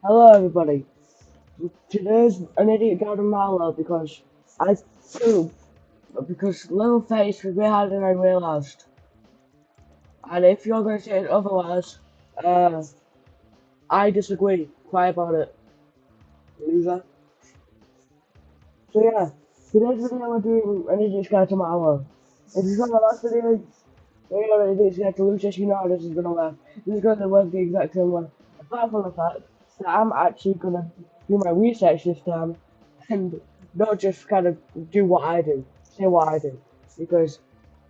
Hello everybody. Today's an idiot garden Milo I pooped because little face was behind and I realised. And if you're going to say it otherwise, uh, I disagree. Cry about it, loser. So yeah, today's video we're doing an idiot garden Milo. If you saw my last video, an idiot garden to Lucius, you know how this is going to work. This is going to work the exact same way. Apart from the fact that I'm actually going to do my research this time and not just kind of do what I do, say what I do. Because,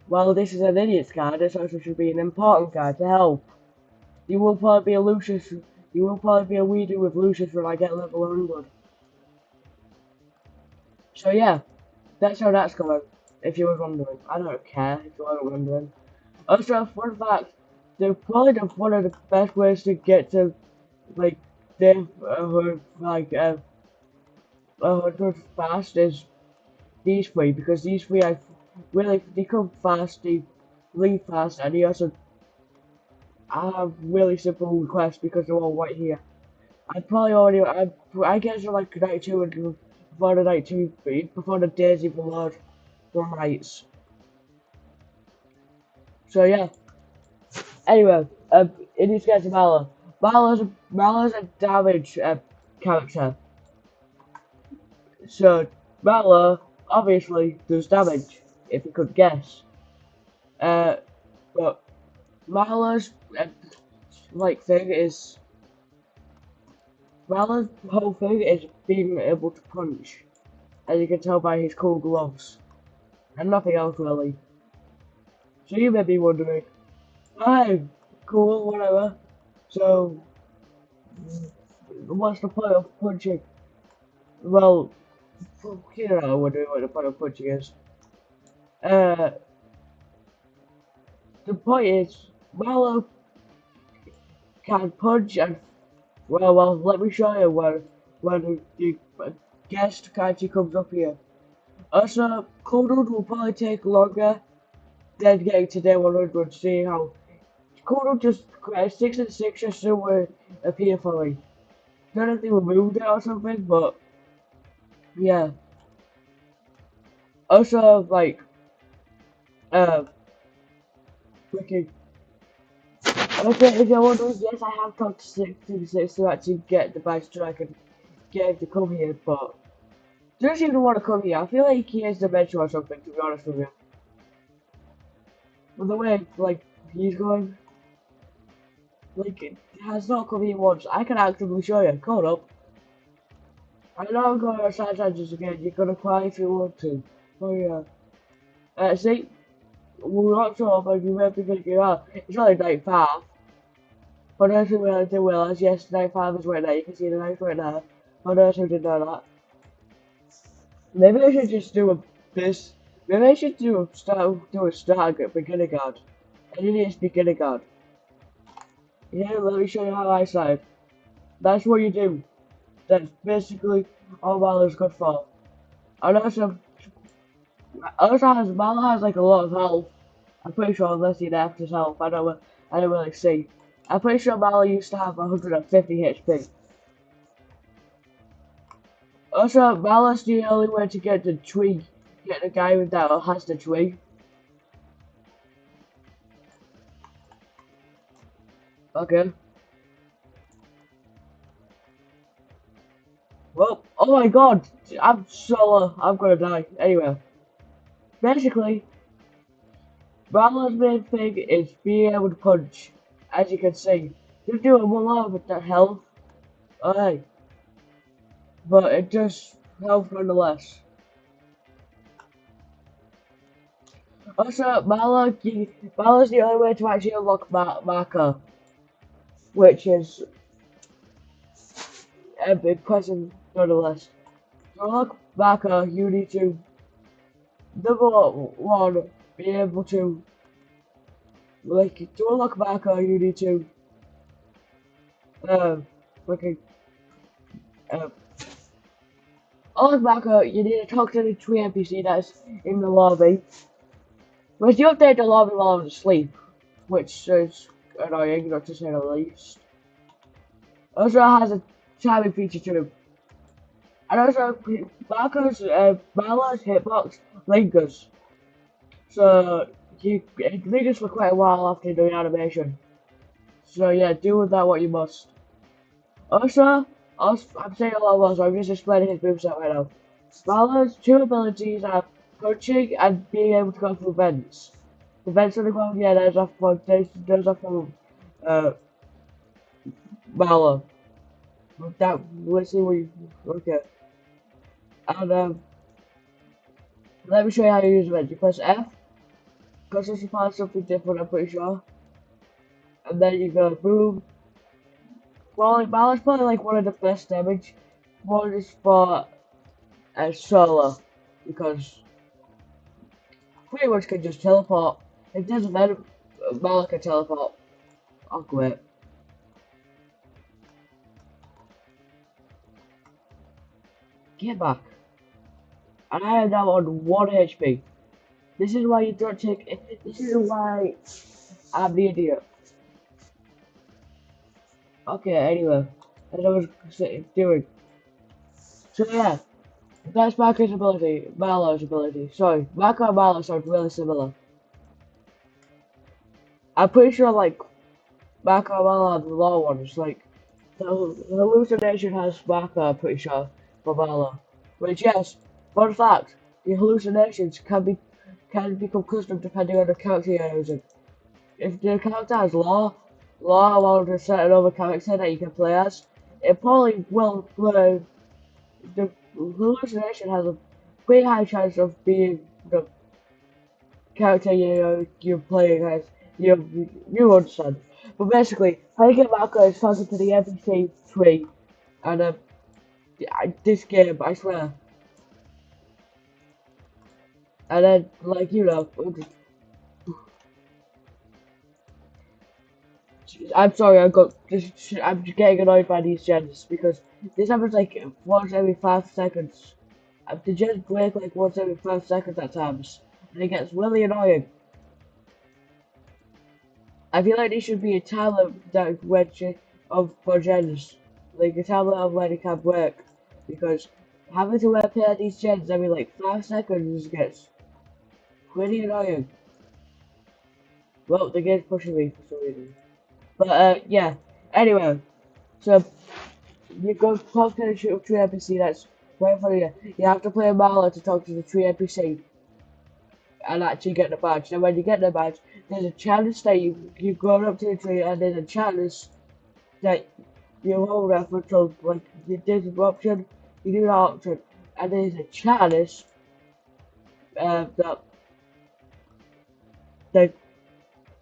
well, this is an idiot's guide, this also should be an important guide to help. You will probably be a Lucius, you will probably be a redo with Lucius when I get level 100. So yeah, that's how that's going, if you were wondering. I don't care if you were wondering. Also, fun fact, one of the best ways to get to, like, the, like, 100 fast is these three because these three are really they come fast, they leave fast, and they also have really simple requests because they're all right here. I probably already I guess they're like night two and before the night two before the days even load for nights. So yeah. Anyway, in this case Malo. Malo's a damage character. So Malo obviously does damage, if you could guess. Uh but Malo's like thing is Malo's whole thing is being able to punch, as you can tell by his cool gloves, and nothing else really. So you may be wondering, hi, cool, whatever. So what's the point of punching? Well, you know, wondering what the point of punching is. Uh, the point is, Malo can punch and let me show you when the guest actually comes up here. Also, Cold will probably take longer than getting to day 100, seeing how Cold just 6 and 6 just still will appear for me. Don't know if they removed it or something, but yeah. Also, like, uh, freaking. Okay, if you're wondering, yes, I have talked to 6 to actually get the badge so I can get him to come here, but doesn't even want to come here. I feel like he has dementia or something, to be honest with you. But the way, like, he's going, like, it has not come here once. I can actively show you. Hold up. I know I'm going on side tangents again. You're gonna cry if you want to. Oh yeah. See, we're not sure, but you may be thinking, oh, it's only night 5. For those who didn't realize, yes, night 5 is right there. You can see the knife right there. For those who didn't know that. Maybe I should just do this. Maybe I should do a start at beginner guard. And it is beginner guard. Yeah, let me show you how I side. That's what you do. That's basically all Malo's good for. And Malo has like a lot of health. I'm pretty sure unless he nerfed his health, I don't really see. I'm pretty sure Malo used to have 150 HP. Also, Malo's the only way to get the tree, get the guy that has the tree. Okay. Well, oh my god, I'm solo. I'm gonna die. Anyway, basically, Malo's main thing is being able to punch. As you can see, just doing one lot with that health. Okay, but it just health nonetheless. Also, Malo's the only way to actually unlock Marker, which is a big question nonetheless. To unlock Marker, you need to, number one, be able to, like, to unlock Marker, you need to, like, uh, unlock Marker, you need to talk to the tree NPC that's in the lobby. But you update the lobby while I was asleep, which is annoying, not to say the least. Also, it has a timing feature too. And also, Marlo's hitbox lingers. So, it lingers for quite a while after doing animation. So yeah, do with that what you must. Also, I'm saying a lot more, so I'm just explaining his moveset right now. Marlo's two abilities are punching and being able to go through vents. The vents on the ground, yeah, those are from uh, Marlo. That, let's see what you, okay. And let me show you how to use vents. You press F, because this is part of something different, I'm pretty sure. And then you go boom. Well, like, Marlo's probably like one of the best damage ones for solo, because pretty much can just teleport. It doesn't matter, Marlo can teleport. I'll quit. Get back. And I am now on 1 HP. This is why you don't take. This is why I'm the idiot. Okay, anyway, as I was doing. So yeah, that's Marco's ability, Marlo's ability. Sorry, Marco and Marlo sound really similar. I'm pretty sure like Marco and Marlo are the low ones. Like the hallucination has Marco, I'm pretty sure, for Marlo. Which yes, fun fact, the hallucinations can become custom depending on the character you're using. If the character has law along with a certain other character that you can play as, it probably will play. The hallucination has a pretty high chance of being the character you're playing as. You understand. But basically, how you get Marco is talking to the NPC tree, and this game, I swear. And then, like, I'm sorry, I'm just getting annoyed by these gens because this happens like once every 5 seconds. The gens break like once every 5 seconds at times, and it gets really annoying. I feel like there should be a timer that for gens, like a timer of when it can break, because having to repair these gens every like 5 seconds gets pretty annoying. Well, the game's pushing me for some reason. But yeah. Anyway, so you go talk to the tree NPC that's right in front of you. You have to play a Marlo to talk to the tree NPC and actually get the badge. And when you get the badge, there's a challenge that you go up to the tree, and there's a challenge that you hold up until like you do the option, you do that option, and there's a challenge that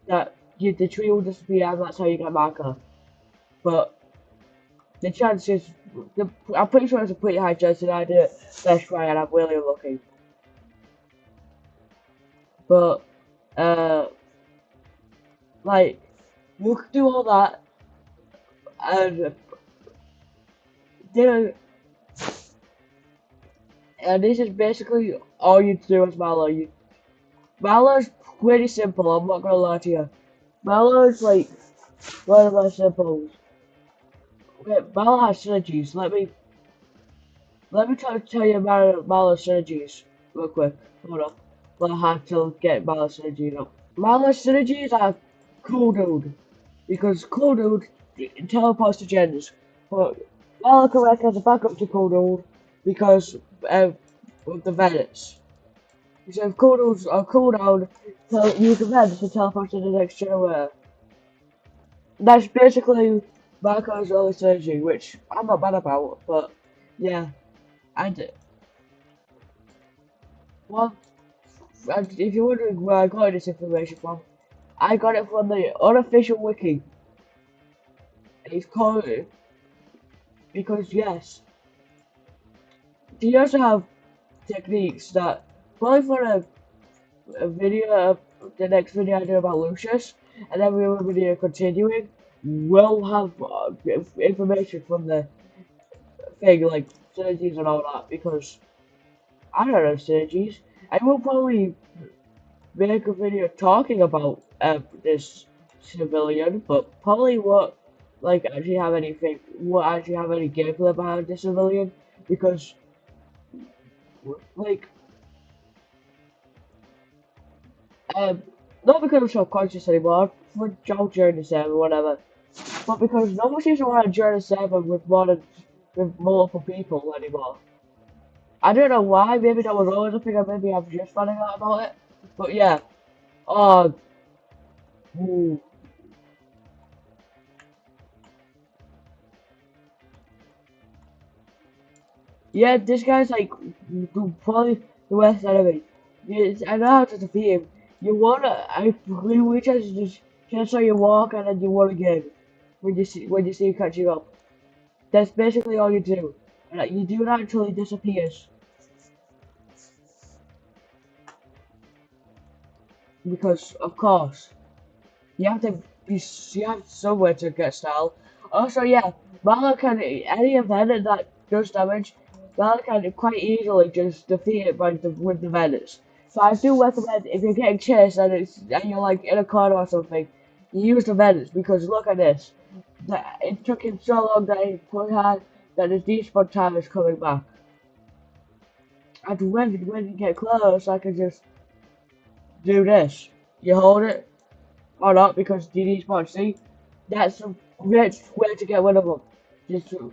that the tree will disappear, and that's how you get marker. But the chance is, I'm pretty sure it's a pretty high chance that I do it best try, and I'm really unlucky. But, like, you can do all that, and then, and this is basically all you do as Marlo. Marlo's pretty simple, I'm not gonna lie to you. Marlo's like one of my simples. Wait, Marlo has synergies. Let me tell you about Marlo's synergies real quick. Hold on. Well, I have to get Marlo's synergies up. Marlo's synergies are Cool Dude, because Cool Dude teleports to genders, but Marlo can work as a backup to Cool Dude because of the Venets. So if Cool Dudes are cooldown, use the Venets to teleport to the next generator. That's basically Marco's early synergy, which I'm not bad about, but yeah, I did. Well, and if you're wondering where I got this information from, I got it from the unofficial wiki. It's called because yes, you also have techniques that probably for a video of the next video I do about Lucius, and then we will video continuing, will have information from the thing like synergies and all that, because I don't know synergies. I will probably make a video talking about this civilian, but probably what like actually have anything, what actually have any gameplay behind this civilian, because like um not because I'm self-conscious anymore for job during the server or whatever, but because no one seems to want to join a server with multiple people anymore. I don't know why. Maybe that was always a thing, or maybe I'm just finding out about it. But yeah. Oh, ooh. Yeah, this guy's like probably the worst enemy. Yes, I know how to defeat him. You wanna, we just so you walk and then you walk again when you see him catching up. That's basically all you do. And like, you do that until he disappears because of course you have to be you have somewhere to get style. Also, yeah, Mala can any event that does damage. Mala can quite easily just defeat it with the Venice. So I do recommend if you're getting chased and you're like in a corner or something, you use the Venice because look at this. It took him so long that he put out that his despawn time is coming back. And when you get close, I can just do this. You hold it or not because you despawn. See, that's a great way to get rid of them. Just to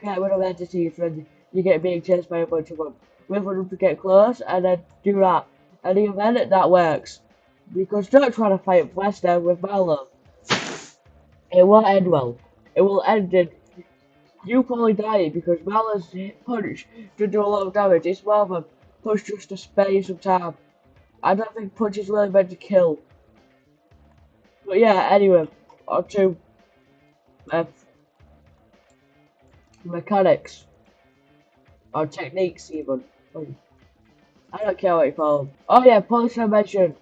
get rid of entities when you get being chased by a bunch of them. Wait for them to get close and then do that. And even then that works. Because don't try to fight Wester with Milo. It won't end well. It will end in you probably dying because Malo's punch to do a lot of damage. It's more of a push just to spare you some time. I don't think punch is really meant to kill. But yeah, anyway, on to uh, mechanics. Or techniques even. I don't care what you call them. Oh yeah, polish I mentioned.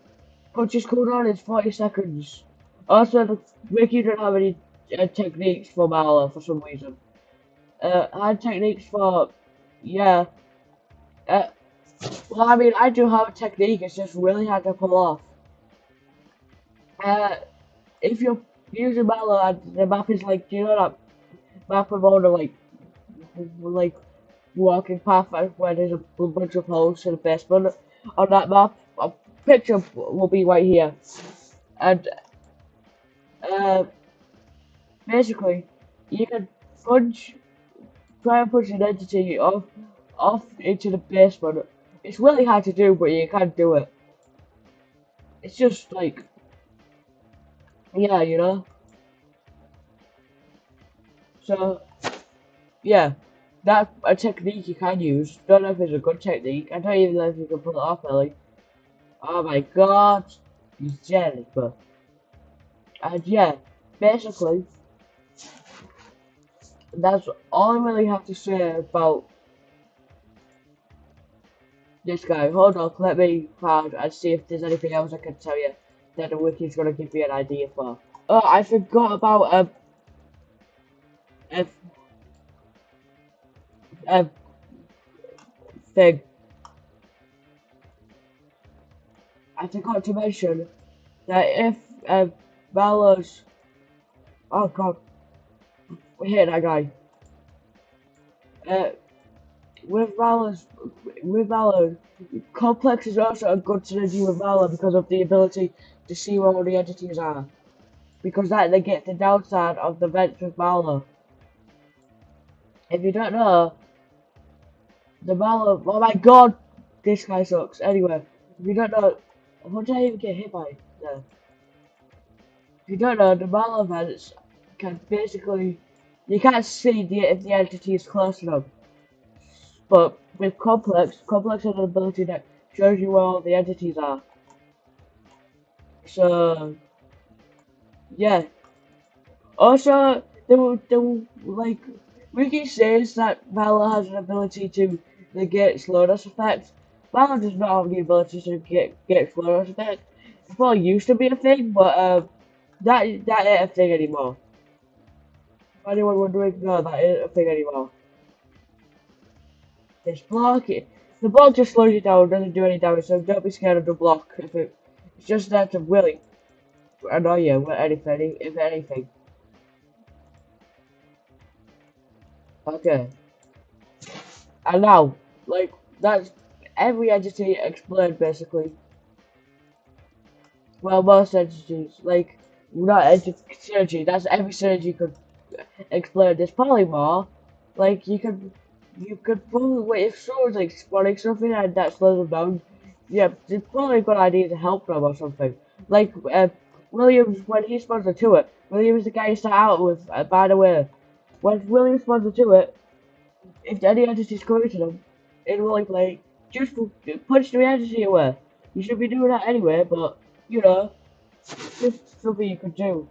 Punches cooldown is 40 seconds. Also, the Wiki don't have any techniques for Mallow for some reason. I had techniques for, yeah. Uh, well, I mean, I do have a technique, it's just really hard to pull off. Uh, if you're using Mallow and the map is like, do you know that map of all the like walking path where there's a bunch of holes in the basement on that map. A picture will be right here, and uh, basically you can punch, try and punch an entity off into the basement. It's really hard to do, but you can do it. It's just like, yeah, you know. So yeah, that's a technique you can use. Don't know if it's a good technique. I don't even know if you can pull it off, really. Oh my god, he's jealous, but and yeah, basically that's all I really have to say about this guy. Hold on, let me find and see if there's anything else I can tell you that the wiki's gonna give me an idea for. Oh, I forgot about a, a thing. I forgot to mention that if Mallow's, oh god, we hit that guy. Uh, with Mallow's, with Mallow, Complex is also a good synergy with Mallow because of the ability to see where all the entities are. Because that they get the downside of the vents with Mallow. If you don't know, the Mallow, oh my god, this guy sucks. Anyway, if you don't know, what did I even get hit by? No. If you don't know, the Mallow vents can basically, you can't see if the entity is close enough. But with Complex has an ability that shows you where all the entities are. So, yeah. Also, like, Wiki says that Valor has an ability to negate slowness effect. Valor does not have the ability to get slowness effect. It probably used to be a thing, but that ain't a thing anymore. If anyone wondering, no, that ain't a thing anymore. This block, the block just slows you down, doesn't do any damage, so don't be scared of the block. It's just there to really annoy you, if anything. Okay. And now, like, that's every entity explained basically. Well, most entities, like, not synergy, that's every synergy could explain. There's probably more. Like, you could probably, if someone's like spotting something and that slows them down, yeah, it's probably a good idea to help them or something. Like, Williams, when he spots to it, Williams the guy you start out with, by the way, when Williams spots to it, if any entity's coming to them, it will like, just punch the entity away. You should be doing that anyway, but, you know, just something you could do.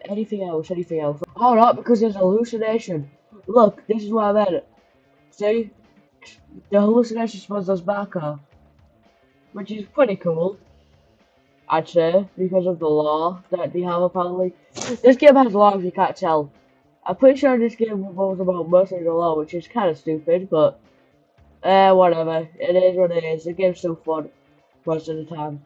Anything else, anything else. Oh, not because there's a hallucination. Look, this is what I meant. See? The hallucination spawns us back up, which is pretty cool, I'd say, because of the law that they have apparently. This game has law if you can't tell. I'm pretty sure this game revolves about mostly the law, which is kind of stupid, but whatever. It is what it is. The game's still fun most of the time.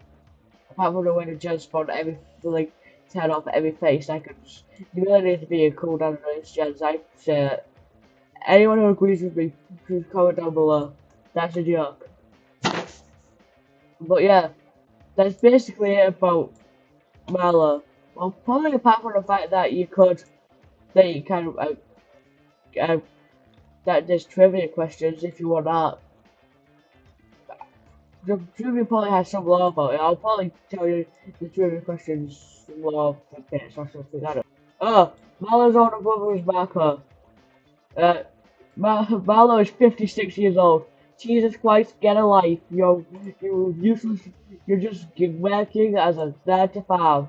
Apart from the way the gens spawn every, like, 10 off every 30 seconds. You really need to be a cooldown on these gens. I say it. Anyone who agrees with me, please comment down below. That's a joke. But yeah, that's basically it about Milo. Well, probably apart from the fact that that you kind of, uh, that there's trivia questions if you want that. The trivia probably has some law about it. I'll probably tell you the trivia questions law for bits or something. I don't know. Oh, Malo's older brother is Marco. Uh, Marlo is 56 years old. Jesus Christ, get a life. You're useless. You're just working as a 35.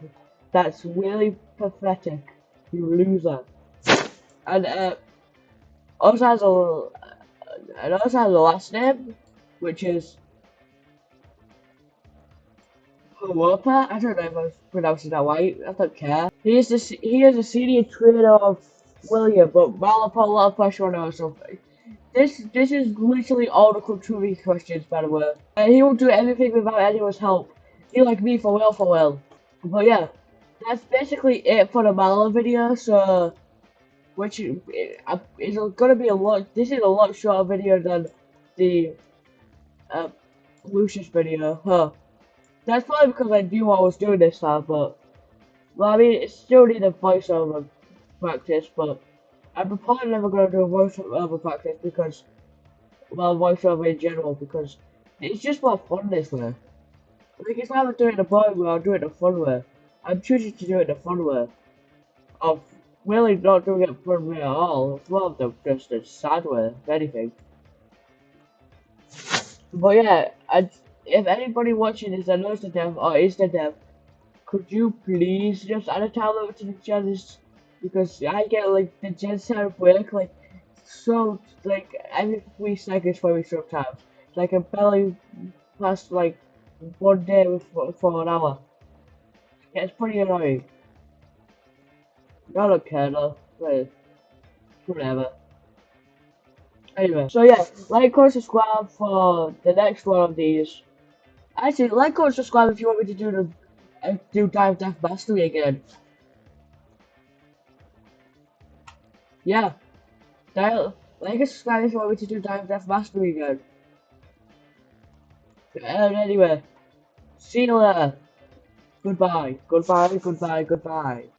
That's really pathetic. You loser. And also has a last name, which is Huopa. I don't know if I'm pronouncing that right. I don't care. He is a senior trainer of William, but Marlo put a lot of pressure on her or something. This is literally all the trivia questions, by the way. He will do everything without anyone's help. He like me for real, for real. But yeah, that's basically it for the Mallow video. So, which is gonna be a lot. This is a lot shorter video than the uh, Lucius video. Huh? That's probably because I knew I was doing this time, but well, I mean, it still need a voiceover practice, but I'm probably never gonna do a voiceover practice because. Well, voiceover in general, because it's just more fun this way. Like, it's either doing it the boring way or doing it the fun way. I'm choosing to do it the fun way. Of really not doing it the fun way at all. It's more of just a sad way, if anything. But yeah, if anybody watching is a nurse to death or is to death, could you please just add a time limit to the gens? Because I get like the gens time of work like so like every 3 seconds for me sometimes. Like I barely past like one day for an hour. Yeah, it's pretty annoying. I don't care though. Like, whatever. Anyway, so yeah, like, comment, subscribe for the next one of these. Actually, like, comment, subscribe if you want me to do do Dive Death Mastery again. Yeah, like and subscribe if you want me to do Dive Death Mastery again. And anyway, see you later. Goodbye, goodbye, goodbye, goodbye.